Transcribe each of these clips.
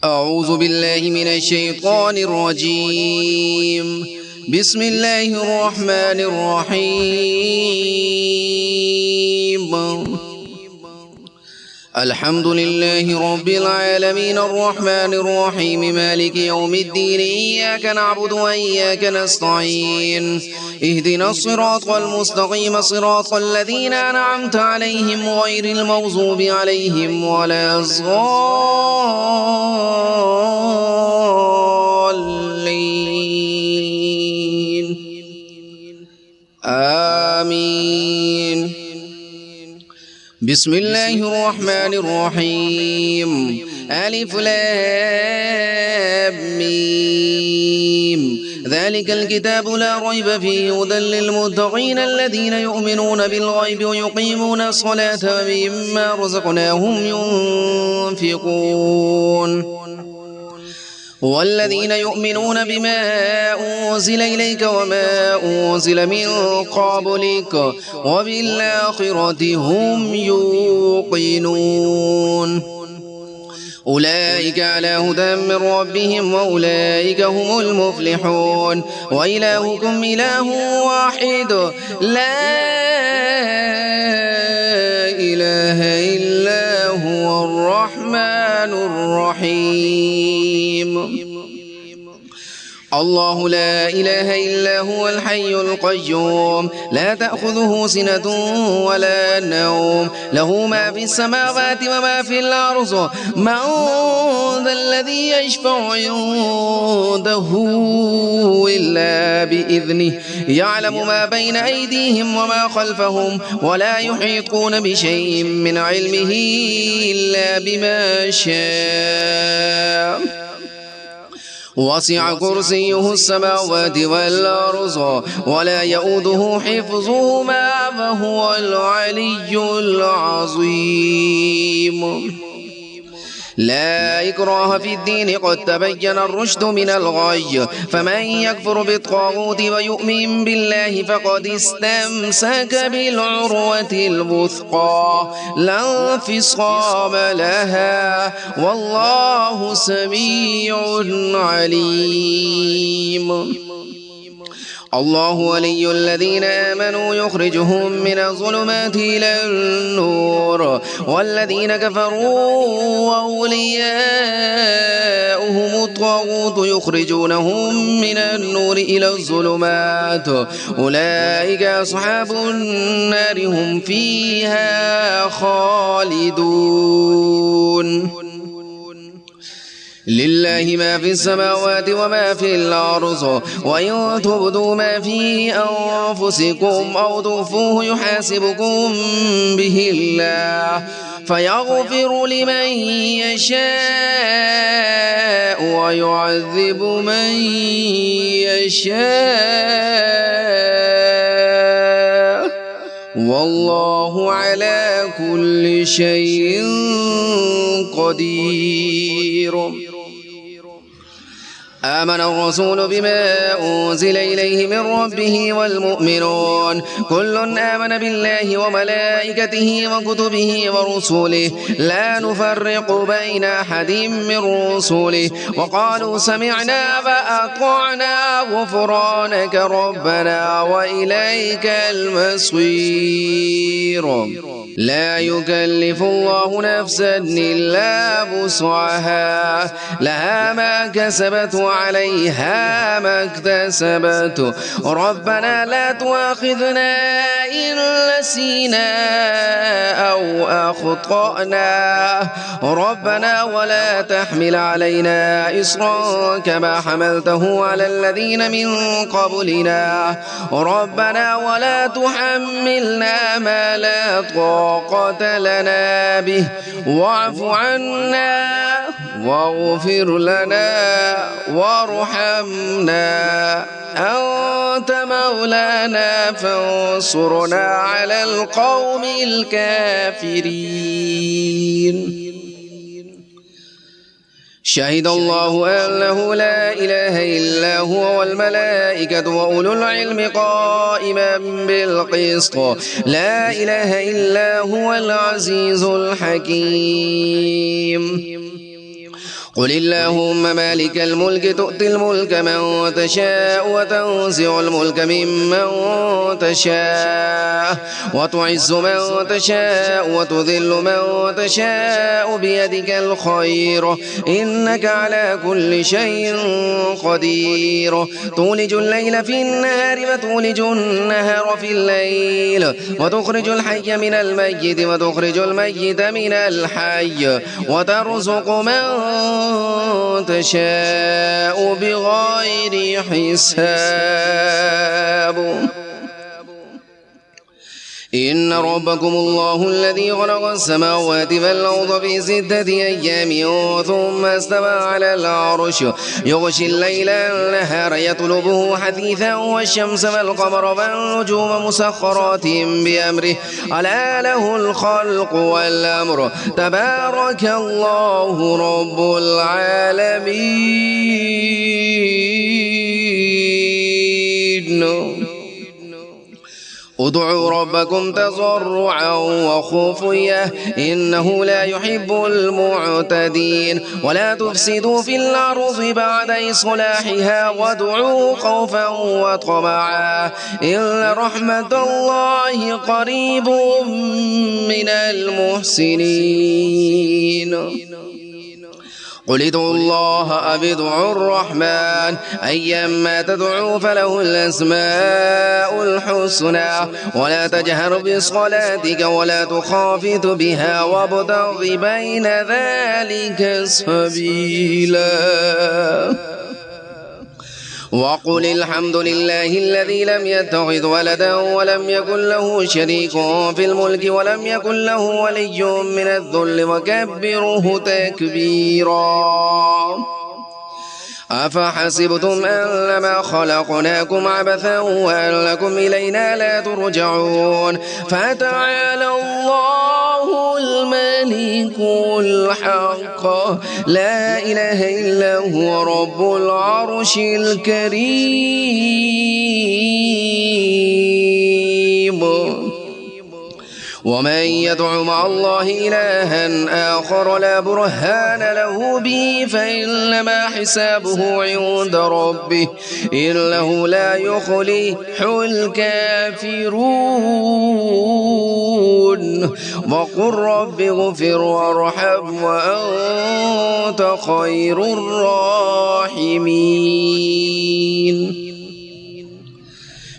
أعوذ بالله من الشيطان الرجيم. بسم الله الرحمن الرحيم. الحمد لله رب العالمين الرحمن الرحيم مالك يوم الدين. إياك نعبد وإياك نستعين. اهدنا الصراط المستقيم صراط الذين أنعمت عليهم غير المغضوب عليهم ولا الضالين. آمين. بسم الله الرحمن الرحيم. ألف لام ميم. ذلك الكتاب لا ريب فيه هدى للمتقين الذين يؤمنون بالغيب ويقيمون الصلاة ومما رزقناهم ينفقون. والذين يؤمنون بما أنزل إليك وما أنزل من قبلك وبالآخرة هم يوقنون. أولئك على هدى من ربهم وأولئك هم المفلحون. وإلهكم إله واحد لا إله إلا هو الرحمن الرحيم. الله لا إله إلا هو الحي القيوم لا تأخذه سنة ولا نوم له ما في السماوات وما في الأرض. من ذا الذي يشفع عنده إلا بإذنه يعلم ما بين أيديهم وما خلفهم ولا يحيطون بشيء من علمه إلا بما شاء. وسع كرسيه السماوات والأرض ولا يؤوده حفظهما وهو العلي العظيم. لا إكراه في الدين قد تبين الرشد من الغي فمن يكفر بالطاغوت ويؤمن بالله فقد استمسك بالعروة الوثقى لا انفصام لها والله سميع عليم. الله ولي الذين آمنوا يخرجهم من الظلمات إلى النور والذين كفروا وأولياؤهم الطاغوت يخرجونهم من النور إلى الظلمات أولئك أصحاب النار هم فيها خالدون. لله ما في السماوات وما في الأرض وإن تبدوا ما في أنفسكم أو تخفوه يحاسبكم به الله فيغفر لمن يشاء ويعذب من يشاء والله على كل شيء قدير. آمن الرسول بما أنزل إليه من ربه والمؤمنون كل آمن بالله وملائكته وكتبه ورسله لا نفرق بين أحد من رسله وقالوا سمعنا وأطعنا غفرانك ربنا وإليك المصير. لا يكلف الله نفسا إلا وسعها لها ما كسبت وعليها ما اكتسبت ربنا لا تؤاخذنا إن نسينا أو أخطأنا ربنا ولا تحمل علينا إصرا كما حملته على الذين من قبلنا ربنا ولا تحملنا ما لا طاقة لنا به واعف عنا واغفر لنا وارحمنا أنت مولانا فانصرنا على القوم الكافرين. شهد الله أنه لا إله إلا هو والملائكة وأولو العلم قائما بالقسط لا إله إلا هو العزيز الحكيم. قل اللهم مالك الملك تؤتي الملك من تشاء وتنزع الملك ممن تشاء وتعز من تشاء وتذل من تشاء بيدك الخير إنك على كل شيء قدير تولج الليل في النهار وتولج النهار في الليل وتخرج الحي من الميت وتخرج الميت من الحي وترزق من تشاء بغير حساب إن ربكم الله الذي خلق السماوات والأرض في 6 أيام ثم استوى على العرش يغشي الليل النهار يطلبه حثيثا والشمس والقمر والنجوم مسخرات بأمره ألا له الخلق والأمر تبارك الله رب العالمين ادعوا ربكم تضرعا وخفيا إنه لا يحب المعتدين ولا تفسدوا في الأرض بعد إصلاحها وادعوا خوفا وطمعا إن رحمة الله قريب من المحسنين قل ادعوا الله أو ادعوا الرحمن أيما تدعوا فله الأسماء الحسنى ولا تجهر بصلاتك ولا تخافت بها وابتغ بين ذلك سبيلا وقل الحمد لله الذي لم يتخذ ولدا ولم يكن له شريك في الملك ولم يكن له ولي من الذل وكبره تكبيرا أفحسبتم أنما خلقناكم عبثا وأنكم إلينا لا ترجعون فتعالى الله الملك الحق لا إله إلا هو رب العرش الكريم ومن يدع مع الله إلها آخر لا برهان له به فإنما حسابه عند ربه إنه لا يفلح الكافرون وقل رب اغفر وارحم وأنت خير الراحمين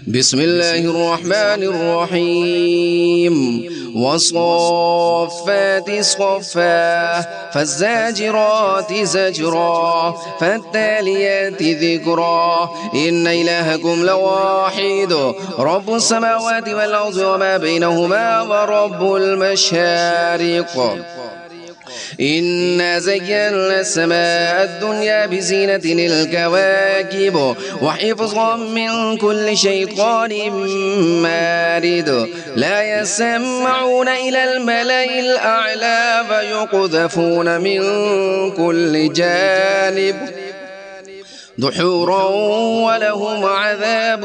بسم الله الرحمن الرحيم والصافات صفا فالزاجرات زجرا فالتاليات ذكرا إن إلهكم لواحد رب السماوات والأرض وما بينهما ورب المشارق إنا زينا السماء الدنيا بزينة الكواكب وحفظا من كل شيطان مارد لا يسمعون إلى الملأ الأعلى فيقذفون من كل جانب دحورا ولهم عذاب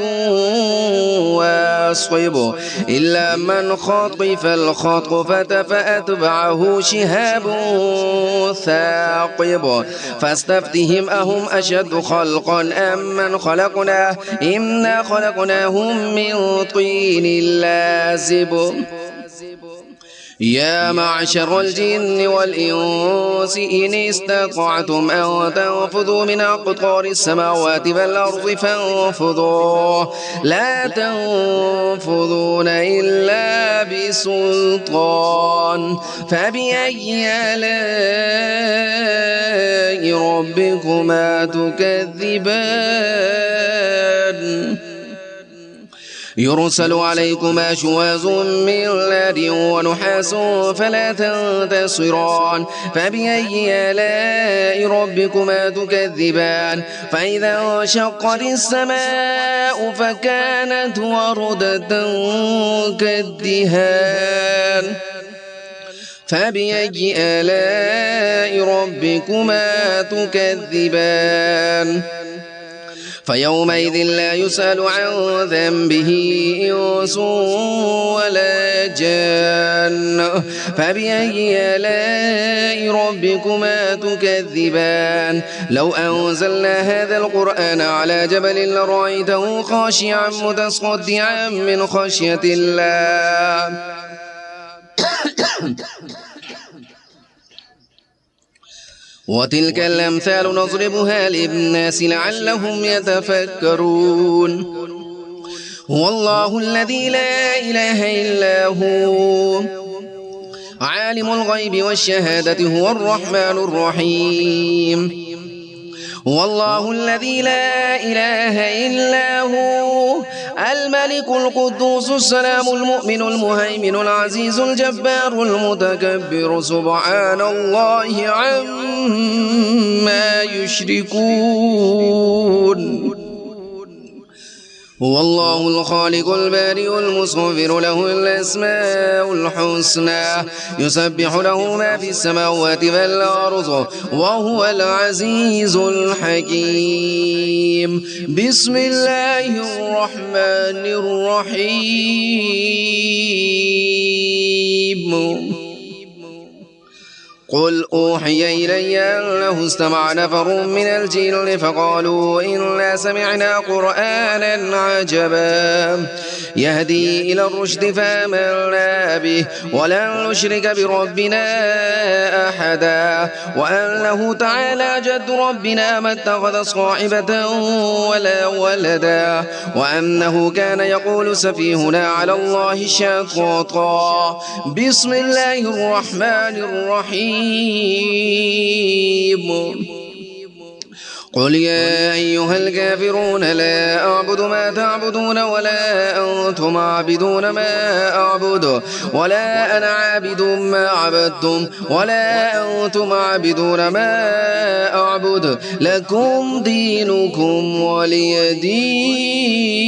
واصب إلا من خطف الخطفة فأتبعه شهاب ثاقب فاستفتهم أهم أشد خلقا أم من خلقنا إنا خلقناهم من طين لازب يا معشر الجن والإنس إن استطعتم أن تنفذوا من أقطار السماوات والأرض فانفذوا لا تنفذون إلا بسلطان فبأي آلاء ربكما تكذبان يرسل عليكما شواظ من نار ونحاس فلا تنتصران فبأي آلاء ربكما تكذبان فإذا انشقت السماء فكانت وردة كالدهان فبأي آلاء ربكما تكذبان فيومئذ لا يسأل عن ذنبه إنس ولا جان. فبأي آلاء ربكما تكذبان. لو أنزلنا هذا القرآن على جبل لرأيته خاشعا متصدعا من خشية الله. وتلك الأمثال نضربها للناس لعلهم يتفكرون. هو الله الذي لا إله إلا هو عالم الغيب والشهادة هو الرحمن الرحيم. هو الله الذي لا إله إلا هو الملك القدوس السلام المؤمن المهيمن العزيز الجبار المتكبر سبحان الله عما يشركون. هو الله الخالق البارئ المصور له الأسماء الحسنى يسبح له ما في السماوات والأرض وهو العزيز الحكيم. بسم الله الرحمن الرحيم. قل أوحي إلي أنه استمع نفر من الجن فقالوا إنا سمعنا قرآنا عجبا يهدي إلى الرشد فآمنا به ولن نشرك بربنا أحدا. وأنه تعالى جد ربنا ما اتخذ صاحبة ولا ولدا. وأنه كان يقول سفيهنا على الله شططا. بسم الله الرحمن الرحيم. قل يا أيها الكافرون لا أعبد ما تعبدون ولا أنتم عابدون ما أعبد ولا أنا عابد ما عبدتم ولا أنتم عابدون ما أعبد لكم دينكم ولي دين.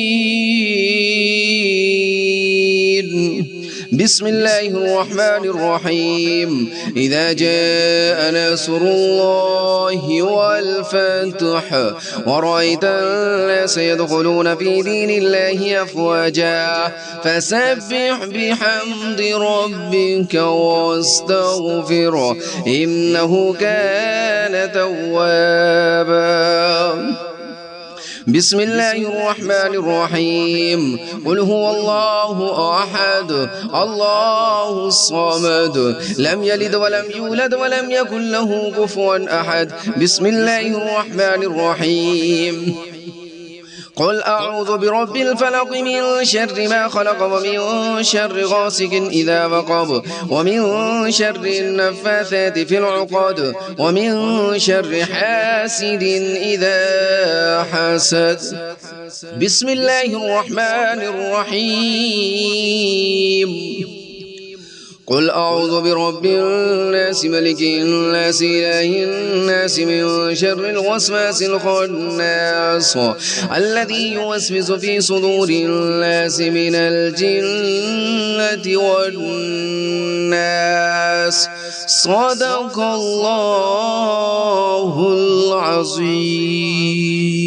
بسم الله الرحمن الرحيم. إذا جاء نصر الله والفتح ورأيت الناس يدخلون في دين الله أفواجا فسبح بحمد ربك واستغفره إنه كان توابا. بسم الله الرحمن الرحيم. قل هو الله أحد الله الصمد لم يلد ولم يولد ولم يكن له كفوا أحد. بسم الله الرحمن الرحيم. قل أعوذ برب الفلق من شر ما خلق ومن شر غاسق إذا وقب ومن شر النفاثات في العقد ومن شر حاسد إذا حسد. بسم الله الرحمن الرحيم. قل أعوذ برب الناس ملك الناس إله الناس من شر الوسواس الخناس الذي يوسوس في صدور الناس من الجنة والناس. صدق الله العظيم.